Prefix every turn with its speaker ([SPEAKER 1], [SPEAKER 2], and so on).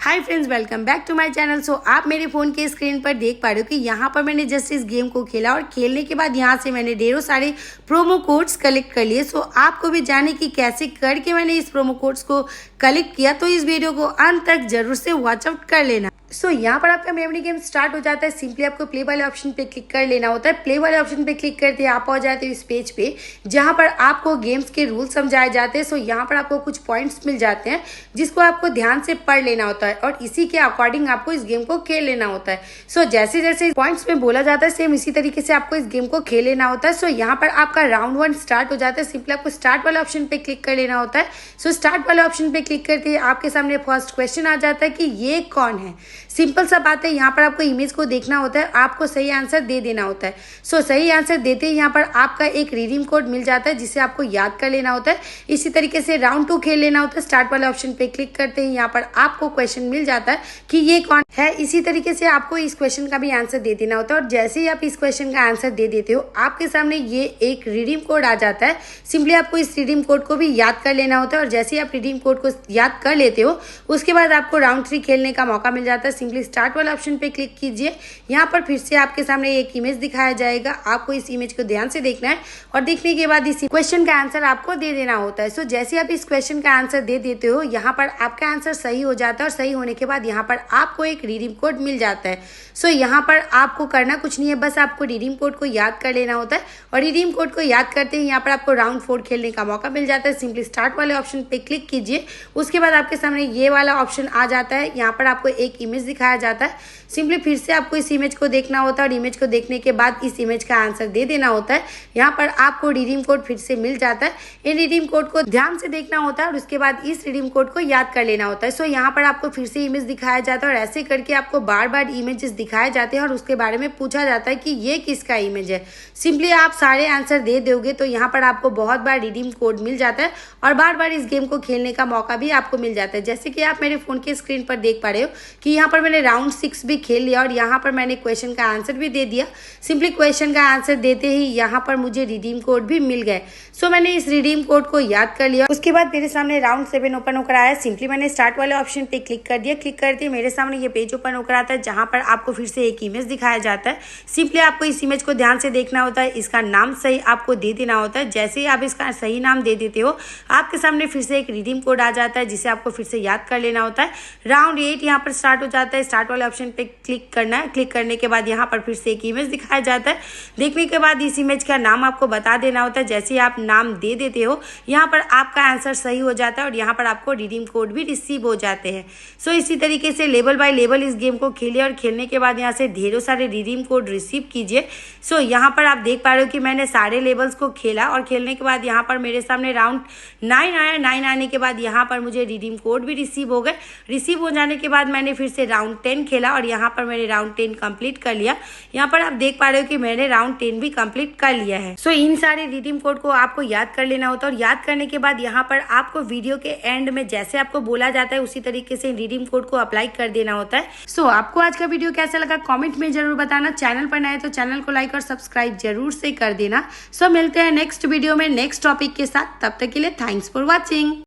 [SPEAKER 1] Hi friends, welcome back to my channel. So आप मेरे phone के स्क्रीन पर देख पा रहे हो कि यहाँ पर मैंने जस्ट इस गेम को खेला और खेलने के बाद यहाँ से मैंने ढेरों सारे प्रोमो कोड्स कलेक्ट कर लिए। सो आपको भी जाने कि कैसे करके मैंने इस प्रोमो कोड्स को कलेक्ट किया, तो इस वीडियो को अंत तक जरूर से वॉच आउट कर लेना। सो यहाँ पर आपका मेमोरी गेम स्टार्ट हो जाता है। सिंपली आपको प्ले वाले ऑप्शन पे क्लिक कर लेना होता है। प्ले वाले ऑप्शन पे क्लिक करते आप पहुंच जाते हो इस पेज पे जहाँ पर आपको गेम्स के रूल समझाए जाते हैं। सो यहाँ पर आपको कुछ पॉइंट्स मिल जाते हैं जिसको आपको ध्यान से पढ़ लेना होता है और इसी के अकॉर्डिंग आपको इस गेम को खेल लेना होता है। सो जैसे जैसे पॉइंट्स में बोला जाता है सेम इसी तरीके से आपको इस गेम को खेल लेना होता है। सो यहाँ पर आपका राउंड 1 स्टार्ट हो जाता है। सिंपली आपको स्टार्ट वाले ऑप्शन पे क्लिक कर लेना होता है। सो स्टार्ट वाले ऑप्शन पे क्लिक करते ही आपके सामने फर्स्ट क्वेश्चन आ जाता है कि ये कौन है। सिंपल सा बात है, यहाँ पर आपको इमेज को देखना होता है, आपको सही आंसर दे देना होता है। सो सही आंसर देते ही यहाँ पर आपका एक रिडीम कोड मिल जाता है जिसे आपको याद कर लेना होता है। इसी तरीके से राउंड 2 खेल लेना होता है। स्टार्ट वाले ऑप्शन पे क्लिक करते ही यहाँ पर आपको क्वेश्चन मिल जाता है कि ये कौन है। इसी तरीके से आपको इस क्वेश्चन का भी आंसर दे देना होता है और जैसे ही आप इस क्वेश्चन का आंसर दे देते हो आपके सामने ये एक रिडीम कोड आ जाता है। सिंपली आपको इस रिडीम कोड को भी याद कर लेना होता है और जैसे ही आप रिडीम कोड को याद कर लेते हो उसके बाद आपको राउंड 3 खेलने का मौका मिल जाता है। सिंपली स्टार्ट वाला ऑप्शन पे क्लिक कीजिए। यहाँ पर फिर से आपके सामने एक इमेज दिखाया जाएगा। आपको इस इमेज को ध्यान से देखना है और देखने के बाद इस क्वेश्चन का आंसर आपको दे देना होता है। सो जैसे आप इस क्वेश्चन का आंसर दे देते हो यहाँ पर आपका आंसर सही हो जाता है और सही होने के बाद यहाँ पर आपको एक रिडीम कोड मिल जाता है। सो यहाँ पर आपको करना कुछ नहीं है, बस आपको रिडीम कोड को याद कर लेना होता है और रिडीम कोड को याद करते ही यहाँ पर आपको राउंड 4 खेलने का मौका मिल जाता है। सिंपली स्टार्ट वाले ऑप्शन पे क्लिक कीजिए। उसके बाद आपके सामने ये वाला ऑप्शन आ जाता है। यहाँ पर आपको एक इमेज दिखाया जाता है। सिंपली फिर से आपको इस इमेज को देखना होता है और इमेज को देखने के बाद इस इमेज का आंसर दे देना होता है। यहाँ पर आपको रिडीम कोड फिर से मिल जाता है। इन रिडीम कोड को ध्यान से देखना होता है और उसके बाद इस रिडीम कोड को याद कर लेना होता है। सो यहाँ पर आपको फिर से इमेज दिखाया जाता है और ऐसे करके आपको बार बार इमेजेस दिखाए जाते हैं और उसके बारे में पूछा जाता है कि ये किसका इमेज है। सिंपली आप सारे आंसर दे दोगे तो यहाँ पर आपको बहुत बार रिडीम कोड मिल जाता है और बार बार इस गेम को खेलने का मौका भी आपको मिल जाता है। जैसे कि आप मेरे फोन के स्क्रीन पर देख पा रहे हो कि यहाँ पर मैंने राउंड 6 भी खेल लिया और यहाँ पर मैंने क्वेश्चन का आंसर भी दे दिया। सिंपली क्वेश्चन का आंसर देते ही यहाँ पर मुझे रिडीम कोड भी मिल गए। सो मैंने इस रिडीम कोड को याद कर लिया। उसके बाद मेरे सामने राउंड 7 ओपन होकर आया। सिंपली मैंने स्टार्ट वाले ऑप्शन पे क्लिक कर दिया। क्लिक करते ही मेरे सामने ये पेज ओपन होकर आता है जहाँ पर आपको फिर से एक इमेज दिखाया जाता है। सिंपली आपको इस इमेज को ध्यान से देखना होता है, इसका नाम सही आपको दे देना होता है। जैसे ही आप इसका सही नाम दे देते हो आपके सामने फिर से एक रिडीम कोड आ जाता है जिसे आपको फिर से याद कर लेना होता है। राउंड 8 यहाँ पर स्टार्ट हो जाता है। स्टार्ट वाले ऑप्शन पे क्लिक करना है। क्लिक करने के बाद यहाँ पर फिर से एक इमेज दिखाया जाता है। देखने के बाद इस इमेज का नाम आपको बता देना होता है। जैसे ही आप नाम दे देते हो यहाँ पर आपका आंसर सही हो जाता है और यहाँ पर आपको रिडीम कोड भी रिसीव हो जाते हैं। सो इसी तरीके से लेवल बाय लेवल इस गेम को खेलिए और खेलने के बाद यहाँ से ढेरों सारे रिडीम कोड रिसीव कीजिए। सो यहाँ पर आप देख पा रहे हो कि मैंने सारे लेवल्स को खेला और खेलने के बाद यहाँ पर मेरे सामने राउंड 9 आया। 9 आने के बाद यहाँ पर मुझे रिडीम कोड भी रिसीव हो गए। रिसीव हो जाने के बाद मैंने फिर से राउंड 10 खेला और यहाँ पर मैंने राउंड 10 कंप्लीट कर लिया। यहाँ पर आप देख पा रहे हो कि मैंने राउंड 10 भी कंप्लीट कर लिया है। सो इन सारे रिडीम कोड को आपको याद कर लेना होता है और याद करने के बाद यहाँ पर आपको वीडियो के एंड में जैसे आपको बोला जाता है उसी तरीके से रिडीम कोड को अप्लाई कर देना होता है। सो आपको आज का वीडियो कैसा लगा कमेंट में जरूर बताना। चैनल पर नए तो चैनल को लाइक और सब्सक्राइब जरूर से कर देना। सो मिलते हैं नेक्स्ट वीडियो में नेक्स्ट टॉपिक के साथ। तब तक के लिए थैंक्स फॉर वॉचिंग।